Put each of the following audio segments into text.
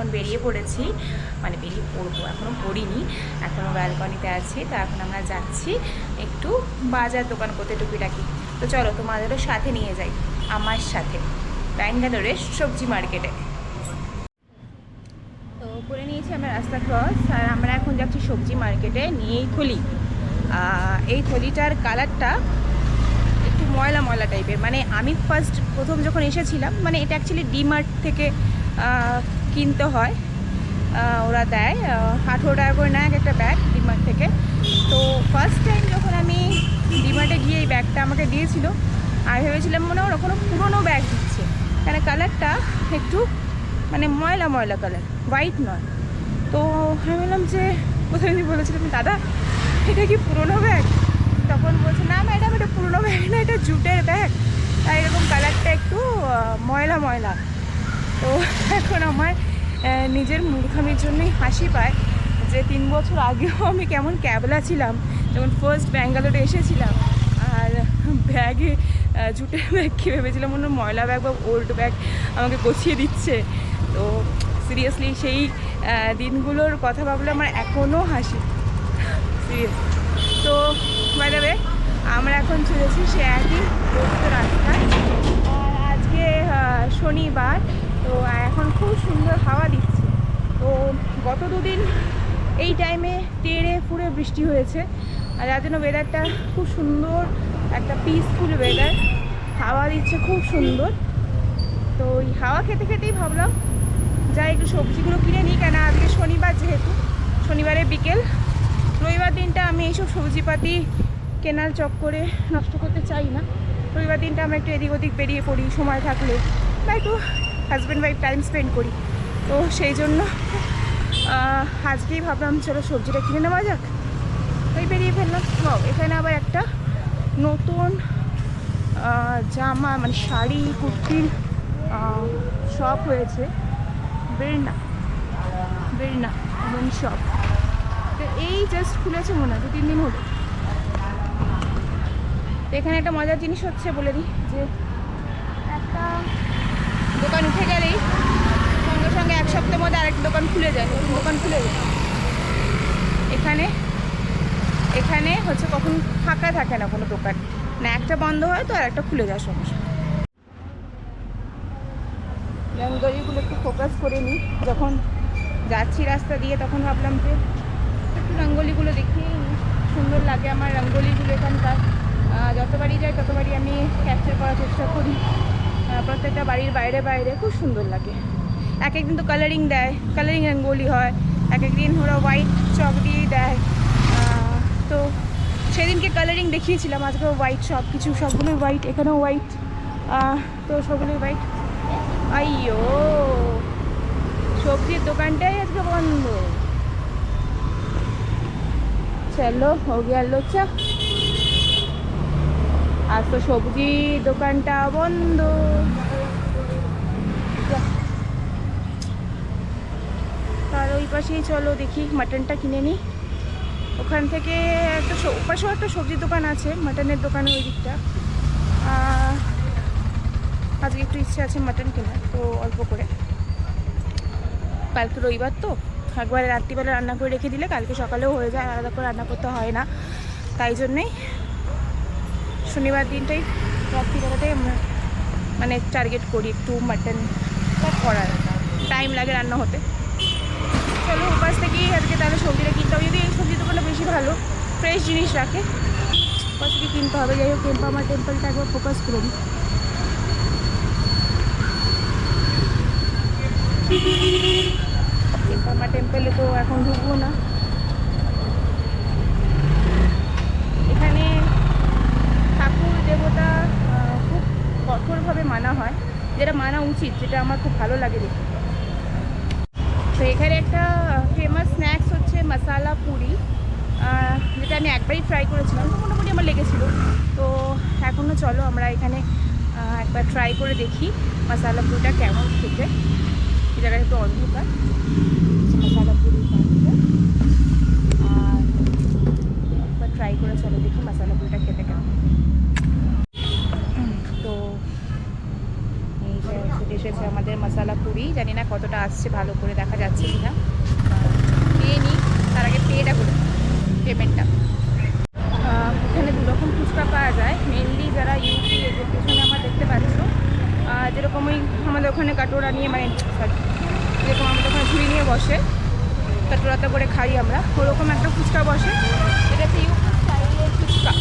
এখন বেরিয়ে পড়েছি, মানে বেরিয়ে পড়বো, এখনও পড়িনি, এখনও ব্যালকনিতে আছি। তো এখন আমরা যাচ্ছি একটু বাজার দোকান করতে টুকিটাকি। তো চলো তোমাদেরও সাথে নিয়ে যাই, আমার সাথে ব্যাঙ্গালোরের সবজি মার্কেটে। তো করে নিয়েছি আমরা রাস্তা ক্রস, আর আমরা এখন যাচ্ছি সবজি মার্কেটে নিয়ে এই থলি। এই থলিটার কালারটা একটু ময়লা ময়লা টাইপের, মানে আমি প্রথম যখন এসেছিলাম, মানে এটা অ্যাকচুয়ালি ডিমার্ট থেকে কিনতে হয়, ওরা দেয় 18 টাকা করে নেয় একটা ব্যাগ ডিমার্ট থেকে। তো ফার্স্ট টাইম যখন আমি ডিমার্টে গিয়ে এই ব্যাগটা আমাকে দিয়েছিল, আর ভেবেছিলাম মনে ওরা কোনো পুরোনো ব্যাগ দিচ্ছে, কেন কালারটা একটু মানে ময়লা ময়লা কালার, হোয়াইট নয়। তো আমি বললাম যে প্রথমে বলেছিলাম, দাদা এটা কি পুরোনো ব্যাগ? তখন বলছে, না ম্যাডাম এটা পুরোনো ব্যাগ না, এটা জুটের ব্যাগ, আর এরকম কালারটা একটু ময়লা ময়লা। তো এখন আমার নিজের মূর্খামির জন্যই হাসি পায় যে 3 বছর আগেও আমি কেমন ক্যাবলা ছিলাম যখন ফার্স্ট ব্যাঙ্গালোরে এসেছিলাম, আর ব্যাগে জুটের ব্যাগ কী ভেবেছিলাম, অন্য ময়লা ব্যাগ বা ওল্ড ব্যাগ আমাকে গোছিয়ে দিচ্ছে। তো সিরিয়াসলি সেই দিনগুলোর কথা ভাবলে আমার এখনও হাসি, সিরিয়াস। তো বাই দ্য ওয়ে, আমরা এখন চলেছি সে একই রাস্তায়, আর আজকে শনিবার, তো এখন খুব সুন্দর হাওয়া দিচ্ছে। তো গত দুদিন এই টাইমে টেড়ে ফুড়ে বৃষ্টি হয়েছে, আর যার জন্য ওয়েদারটা খুব সুন্দর, একটা পিসফুল ওয়েদার, হাওয়া দিচ্ছে খুব সুন্দর। তো ওই হাওয়া খেতে খেতেই ভাবলাম যাই একটু সবজিগুলো কিনে নিই, কেন আজকে শনিবার, যেহেতু শনিবারে বিকেল, রবিবার দিনটা আমি এইসব সবজিপাতি কেনার চক্করে নষ্ট করতে চাই না। রবিবার দিনটা আমরা একটু এদিক ওদিক বেরিয়ে পড়ি সময় থাকলে, বা একটু হাজব্যান্ড ওয়াইফ টাইম স্পেন্ড করি। তো সেই জন্য আজকেই ভাবলাম চলো সবজিটা কিনে নেওয়া যাক, তাই বেরিয়ে ফেললাম। এখানে আবার একটা নতুন জামা, মানে শাড়ি কুর্তির শপ হয়েছে, বেরনা ওমেন শপ। তো এই জাস্ট খুলেছে মনে হয় 2-3 দিন হলো। তো এখানে একটা মজার জিনিস হচ্ছে, বলে দিই, যে একটা দোকান উঠে গেলেই সঙ্গে সঙ্গে 1 সপ্তাহের মধ্যে আরেকটা দোকান খুলে যায়, নতুন দোকান খুলে যায়। এখানে হচ্ছে কখন ফাঁকা থাকে না কোনো দোকান, না একটা বন্ধ হয় তো আর একটা খুলে যায় সমস্যা। রঙ্গোলিগুলো একটু ফোকাস করে নিই, যখন যাচ্ছি রাস্তা দিয়ে তখন ভাবলাম যে একটু রঙ্গোলিগুলো দেখি, সুন্দর লাগে আমার রঙ্গোলিগুলো এখানকার। যতবারই যাই ততবারই আমি ক্যাপচার করার চেষ্টা করি, প্রত্যেকটা বাড়ির বাইরে বাইরে খুব সুন্দর লাগে। এক একদিন তো কালারিং দেয়, কালারিং রঙ্গোলি হয়, এক একদিন ওরা হোয়াইট চক দিয়েই দেয়। তো সেদিনকে কালারিং দেখিয়েছিলাম, আজকে হোয়াইট, সব কিছু সবগুলোই হোয়াইট, এখানেও হোয়াইট, তো সবগুলোই হোয়াইট। আইয়ো, সবজির দোকানটাই আজকে বন্ধ। চলো হো গিয়া লোচা, আজ তো সবজি দোকানটা বন্ধ। তার ওই পাশেই চলো দেখি মাটনটা কিনে নিই। ওখান থেকে একটা ওপাশেও একটা সবজির দোকান আছে, মাটনের দোকানে ওই দিকটা। আজকে একটু ইচ্ছে আছে মাটন কেনার, তো অল্প করে, কালকে রবিবার তো একবারে রাত্রিবেলা রান্না করে রেখে দিলে কালকে সকালেও হয়ে যায়, আলাদা করে রান্না করতে হয় না। তাই জন্যেই শনিবার দিনটাই রাত্রিবেলাতেই আমরা মানে টার্গেট করি একটু মাটন করার, টাইম লাগে রান্না হতে। চলো উপাস থেকেই আজকে তাহলে সবজিটা কিনতে হবে, যদি এই সবজি দোকানটা বেশি ভালো ফ্রেশ জিনিস রাখে, উপাস থেকে কিনতে হবে। যাই হোক, কেম্পামার টেম্পলটা একবার ফোকাস করে নিই। কেম্পামার টেম্পলে তো এখন ঢুকবো না, এখানে ঠাকুর দেবতা খুব কঠোরভাবে মানা হয়, যেটা মানা উচিত, যেটা আমার খুব ভালো লাগে দেখতে। তো এখানে একটা ফেমাস স্ন্যাক্স হচ্ছে মশালা পুরি, যেটা আমি একবারই ট্রাই করেছিলাম, তো মোটামুটি আমার লেগেছিলো। তো এখনও চলো আমরা এখানে একবার ট্রাই করে দেখি মশালা পুরিটা কেমন খেতে। এই জায়গাটা একটু অন্ধকার, মশালা পুরি আর একবার ট্রাই করে চলো দেখি মশালা পুরিটা খেতে কেমন। তো এই যে এসেছে আমাদের মশালা পুরি, জানি না কতটা আসছে, ভালো করে দেখা যাচ্ছে কি না। খেয়ে নিই, তার আগে পেটা করে পেমেন্টটা। এখানে দুরকম ফুচকা পাওয়া যায়, মেনলি যারা ইউপি, এই যে পেছনে আমার দেখতে পাচ্ছ, যেরকম ওই আমাদের ওখানে কাটোরা নিয়ে, মানে সরি, যেরকম আমাদের ওখানে ঝুড়ি নিয়ে বসে, কাটোরাতে করে খাই আমরা, ওরকম একটা ফুচকা বসে। এটা হচ্ছে ইউপি স্টাইলের ফুচকা।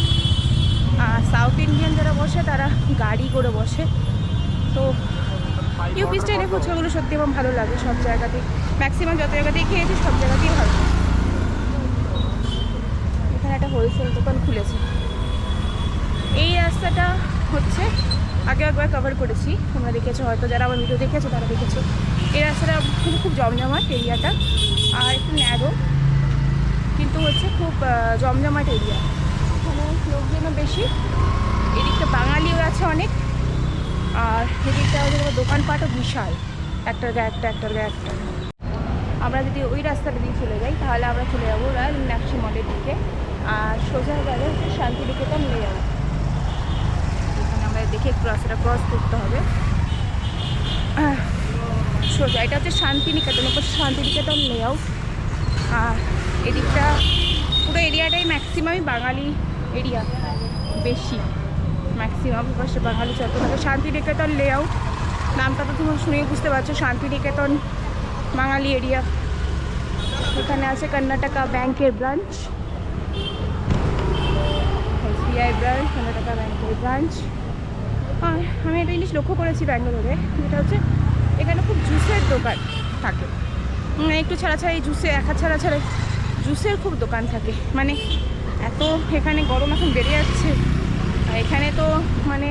আর সাউথ ইন্ডিয়ান যারা বসে তারা গাড়ি করে বসে। তো ইউপি স্টাইলের ফুচকাগুলো সত্যি আমার ভালো লাগে, সব জায়গাতেই, ম্যাক্সিমাম যত জায়গাতেই খেয়েছি সব জায়গাতেই ভালো। এখানে একটা হোলসেল দোকান খুলেছে। এই রাস্তাটা হচ্ছে আগে একবার কভার করেছি, তোমরা দেখেছো হয়তো, যারা আমার ভিডিও দেখেছো তারা দেখেছো। এই রাস্তাটা খুব খুব জমজমাট এরিয়াটা, আর একটু ন্যারো, কিন্তু হচ্ছে খুব জমজমাট এরিয়া, এখানে লোকজনও বেশি। এদিকটা বাঙালিও আছে অনেক, আর এদিকটা ওদের দোকানপাটও বিশাল, একটার গায়ে একটা, একটার গায়ে একটা। আমরা যদি ওই রাস্তাটা দিয়ে চলে যাই তাহলে আমরা চলে যাবো রয়্যাল মীনাক্ষী মলের দিকে, আর সোজা গেলে হচ্ছে শান্তিনিকেতন নিয়ে যাবো। এখানে আমরা দেখে একটু রাস্তাটা ক্রস করতে হবে সোজা। এটা হচ্ছে শান্তিনিকেতন, উপর শান্তিনিকেতন লেআউট। আর এদিকটা পুরো এরিয়াটাই ম্যাক্সিমামই বাঙালি এরিয়া, বেশি ম্যাক্সিমাম পাশে বাঙালি চলতে থাকে। শান্তিনিকেতন লেআউট নামটা তো তোমরা শুনে বুঝতে পারছো, শান্তিনিকেতন বাঙালি এরিয়া। এখানে আছে কর্ণাটকা ব্যাংকের ব্রাঞ্চ, SBI ব্রাঞ্চ, কর্ণাটকা ব্যাংকের ব্রাঞ্চ। আর আমি একটা জিনিস লক্ষ্য করেছি ব্যাঙ্গালোরে, যেটা হচ্ছে এখানে খুব জুসের দোকান থাকে, একটু ছাড়া ছাড়া এই জুসে এক হাত ছাড়া ছাড়া জুসের খুব দোকান থাকে। মানে এত এখানে গরম এখন বেড়ে যাচ্ছে, আর এখানে তো মানে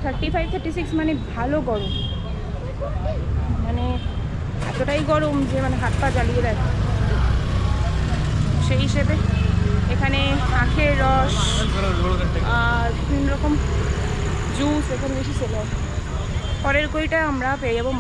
35-36 মানে ভালো গরম, মানে এতটাই গরম যে মানে হাত পা জ্বালিয়ে দেয়। সেই হিসেবে এখানে আখের রস আর বিভিন্ন রকম জুস এখানে বেশি সেল হয়। পরের কইটা আমরা পেয়ে যাবো